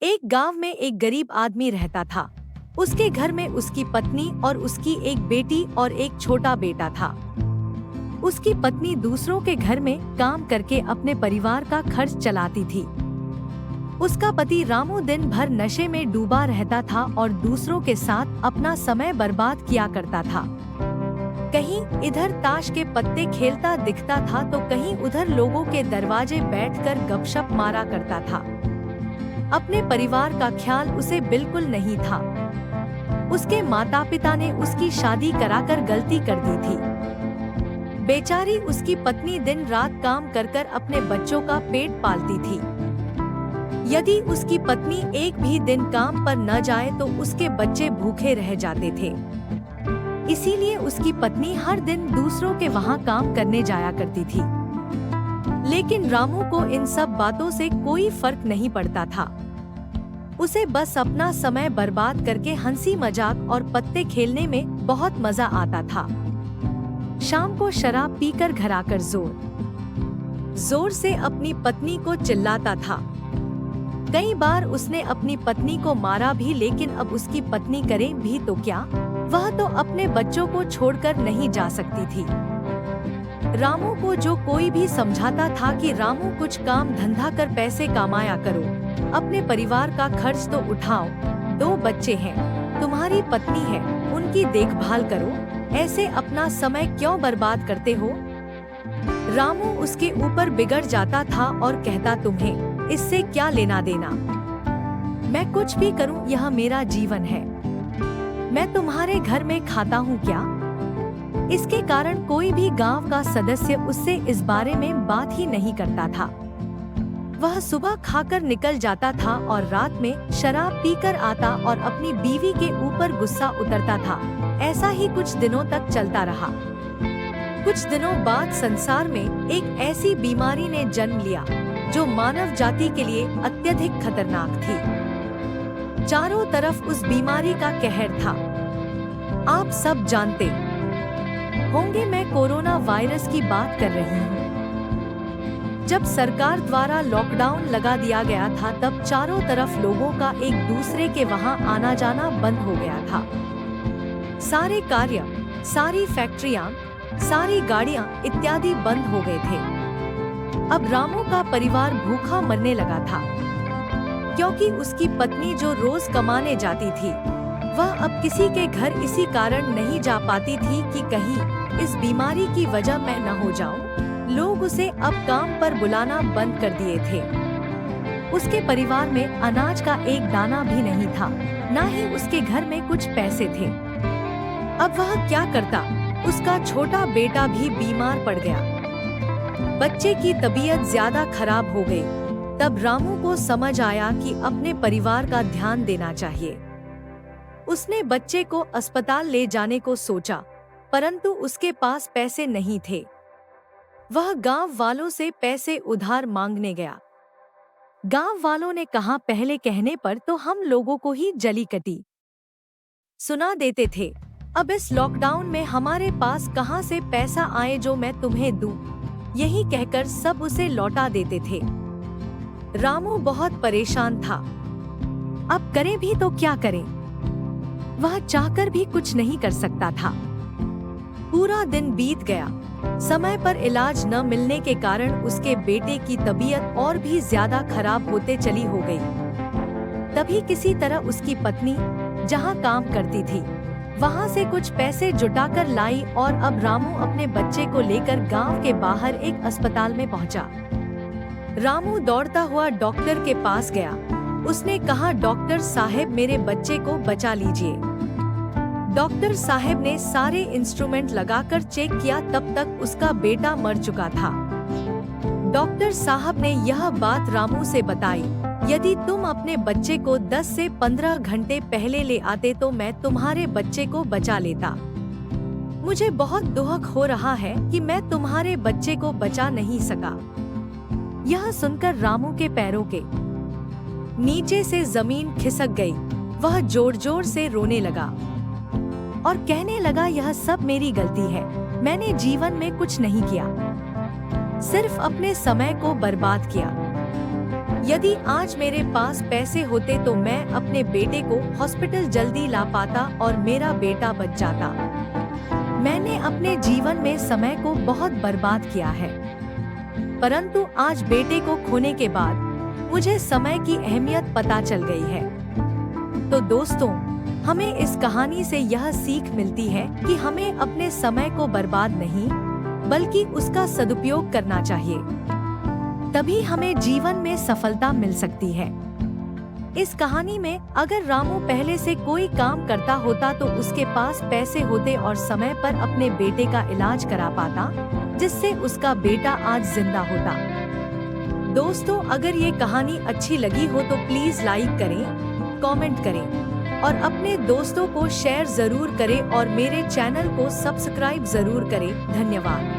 एक गांव में एक गरीब आदमी रहता था। उसके घर में उसकी पत्नी और उसकी एक बेटी और एक छोटा बेटा था। उसकी पत्नी दूसरों के घर में काम करके अपने परिवार का खर्च चलाती थी। उसका पति रामू दिन भर नशे में डूबा रहता था और दूसरों के साथ अपना समय बर्बाद किया करता था। कहीं इधर ताश के पत्ते खेलता दिखता था तो कहीं उधर लोगों के दरवाजे बैठकर गपशप मारा करता था। अपने परिवार का ख्याल उसे बिल्कुल नहीं था। उसके माता पिता ने उसकी शादी कराकर गलती कर दी थी। बेचारी उसकी पत्नी दिन रात काम कर कर अपने बच्चों का पेट पालती थी। यदि उसकी पत्नी एक भी दिन काम पर न जाए तो उसके बच्चे भूखे रह जाते थे। इसीलिए उसकी पत्नी हर दिन दूसरों के वहां काम करने जाया करती थी। लेकिन रामू को इन सब बातों से कोई फर्क नहीं पड़ता था। उसे बस अपना समय बर्बाद करके हंसी मजाक और पत्ते खेलने में बहुत मजा आता था। शाम को शराब पीकर घर आकर जोर से अपनी पत्नी को चिल्लाता था। कई बार उसने अपनी पत्नी को मारा भी, लेकिन अब उसकी पत्नी करे भी तो क्या, वह तो अपने बच्चों को छोड़कर नहीं जा सकती थी। रामू को जो कोई भी समझाता था कि रामू कुछ काम धंधा कर पैसे कमाया करो, अपने परिवार का खर्च तो उठाओ, 2 बच्चे हैं, तुम्हारी पत्नी है, उनकी देखभाल करो, ऐसे अपना समय क्यों बर्बाद करते हो। रामू उसके ऊपर बिगड़ जाता था और कहता, तुम्हें इससे क्या लेना देना, मैं कुछ भी करूं, यह मेरा जीवन है, मैं तुम्हारे घर में खाता हूं क्या। इसके कारण कोई भी गांव का सदस्य उससे इस बारे में बात ही नहीं करता था। वह सुबह खाकर निकल जाता था और रात में शराब पीकर आता और अपनी बीवी के ऊपर गुस्सा उतरता था। ऐसा ही कुछ दिनों तक चलता रहा। कुछ दिनों बाद संसार में एक ऐसी बीमारी ने जन्म लिया जो मानव जाति के लिए अत्यधिक खतरनाक थी। चारों तरफ उस बीमारी का कहर था। आप सब जानते होंगे मैं कोरोना वायरस की बात कर रही हूँ। जब सरकार द्वारा लॉकडाउन लगा दिया गया था तब चारों तरफ लोगों का एक दूसरे के वहां आना जाना बंद हो गया था। सारे कार्य, सारी फैक्ट्रियां, सारी गाड़ियां इत्यादि बंद हो गए थे। अब रामू का परिवार भूखा मरने लगा था, क्योंकि उसकी पत्नी जो रोज कमाने जाती थी वह अब किसी के घर इसी कारण नहीं जा पाती थी कि कहीं इस बीमारी की वजह मैं न हो जाऊं। लोग उसे अब काम पर बुलाना बंद कर दिए थे। उसके परिवार में अनाज का एक दाना भी नहीं था, न ही उसके घर में कुछ पैसे थे। अब वह क्या करता। उसका छोटा बेटा भी बीमार पड़ गया। बच्चे की तबीयत ज्यादा खराब हो गई। तब रामू को समझ आया कि अपने परिवार का ध्यान देना चाहिए। उसने बच्चे को अस्पताल ले जाने को सोचा, परंतु उसके पास पैसे नहीं थे। वह गांव वालों से पैसे उधार मांगने गया। गांव वालों ने कहा, पहले कहने पर तो हम लोगों को ही जली कटी सुना देते थे, अब इस लॉकडाउन में हमारे पास कहां से पैसा आए जो मैं तुम्हें दूं। यही कहकर सब उसे लौटा देते थे। रामू बहुत परेशान था। अब करें भी तो क्या करें। वह चाहकर भी कुछ नहीं कर सकता था। पूरा दिन बीत गया। समय पर इलाज न मिलने के कारण उसके बेटे की तबीयत और भी ज्यादा खराब होते चली हो गई। तभी किसी तरह उसकी पत्नी जहां काम करती थी वहां से कुछ पैसे जुटाकर लाई और अब रामू अपने बच्चे को लेकर गांव के बाहर एक अस्पताल में पहुंचा। रामू दौड़ता हुआ डॉक्टर के पास गया। उसने कहा, डॉक्टर साहब मेरे बच्चे को बचा लीजिए। डॉक्टर साहब ने सारे इंस्ट्रूमेंट लगाकर चेक किया, तब तक उसका बेटा मर चुका था। डॉक्टर साहब ने यह बात रामू से बताई, यदि तुम अपने बच्चे को 10 से 15 घंटे पहले ले आते तो मैं तुम्हारे बच्चे को बचा लेता। मुझे बहुत दुख हो रहा है कि मैं तुम्हारे बच्चे को बचा नहीं सका। यह सुनकर रामू के पैरों के नीचे से जमीन खिसक गई। वह जोर जोर से रोने लगा और कहने लगा, यह सब मेरी गलती है, मैंने जीवन में कुछ नहीं किया, सिर्फ अपने समय को बर्बाद किया। यदि आज मेरे पास पैसे होते तो मैं अपने बेटे को हॉस्पिटल जल्दी ला पाता और मेरा बेटा बच जाता। मैंने अपने जीवन में समय को बहुत बर्बाद किया है, परंतु आज बेटे को खोने के बाद मुझे समय की अहमियत पता चल गई है। तो दोस्तों, हमें इस कहानी से यह सीख मिलती है कि हमें अपने समय को बर्बाद नहीं बल्कि उसका सदुपयोग करना चाहिए, तभी हमें जीवन में सफलता मिल सकती है। इस कहानी में अगर रामू पहले से कोई काम करता होता तो उसके पास पैसे होते और समय पर अपने बेटे का इलाज करा पाता, जिससे उसका बेटा आज जिंदा होता। दोस्तों, अगर ये कहानी अच्छी लगी हो तो प्लीज लाइक करें, कमेंट करें और अपने दोस्तों को शेयर जरूर करें और मेरे चैनल को सब्सक्राइब जरूर करें। धन्यवाद।